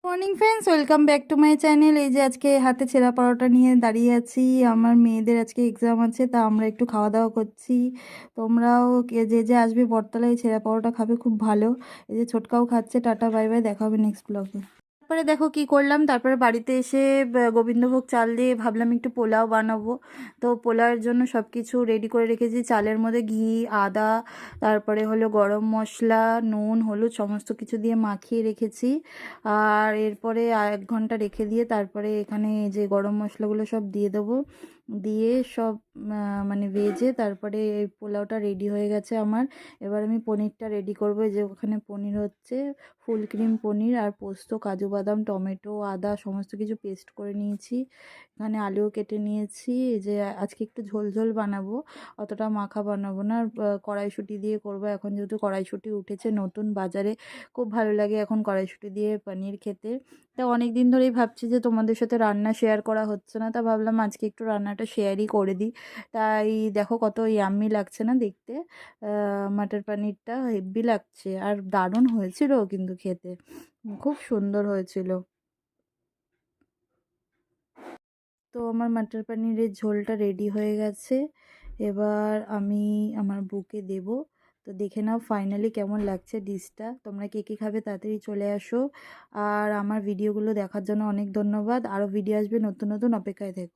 Morning friends, welcome back to my channel. এই যে আজকে হাতে ছেঁড়া পরোটা নিয়ে দাঁড়িয়ে আছি। আমার মেয়েদের আজকে এক্সাম আছে, তা আমরা একটু খাওয়া দাওয়া করছি। তোমরাও যে যে আসবে বটতলায় ছেঁড়া পরোটা খাবে, খুব ভালো। এই যে ছোটকাও খাচ্ছে। টাটা বাই বাই, দেখা হবে নেক্সট ব্লগে। তারপরে দেখো কি করলাম, তারপরে বাড়িতে এসে গোবিন্দভোগ চাল দিয়ে ভাবলাম একটু পোলাও বানাবো। তো পোলাওয়ের জন্য সব কিছু রেডি করে রেখেছি। চালের মধ্যে ঘি, আদা, তারপরে হলো গরম মশলা, নুন, হলুদ সমস্ত কিছু দিয়ে মাখিয়ে রেখেছি। আর এরপরে 1 ঘন্টা রেখে দিয়ে তারপরে এখানে যে গরম মশলাগুলো সব দিয়ে দেবো। দিয়ে সব মানে ভেজে তারপরে এই পোলাওটা রেডি হয়ে গেছে আমার। এবার আমি পনিরটা রেডি করবো। এই যে ওখানে পনির হচ্ছে, ফুল ক্রিম পনির আর পোস্ত, কাজু বাদাম, টমেটো, আদা সমস্ত কিছু পেস্ট করে নিয়েছি। এখানে আলুও কেটে নিয়েছি। এই যে আজকে একটু ঝোল ঝোল বানাবো, অতটা মাখা বানাবো না। আর কড়াইশুঁটি দিয়ে করবো এখন, যেহেতু কড়াইশুঁটি উঠেছে নতুন বাজারে। খুব ভালো লাগে এখন কড়াইশুঁটি দিয়ে পনির খেতে। তা অনেক দিন ধরেই ভাবছি যে তোমাদের সাথে রান্না শেয়ার করা হচ্ছে না, তা ভাবলাম আজকে একটু রান্নাটা শেয়ারই করে দিই। তাই দেখো কত ইয়াম্মি লাগছে না দেখতে। মাটার পানিরটা হেব্বি লাগছে আর দারুণ হয়েছিল কিন্তু খেতে, খুব সুন্দর হয়েছিল। তো আমার মাটার পানিরের ঝোলটা রেডি হয়ে গেছে। এবার আমি আমার বুকে দেব। তো দেখে নাও ফাইনালি কেমন লাগছে ডিশটা। তোমরা কে কে খাবে তাড়াতাড়ি চলে আসো। আর আমার ভিডিওগুলো দেখার জন্য অনেক ধন্যবাদ। আরও ভিডিও আসবে নতুন নতুন, অপেক্ষায় থেকো।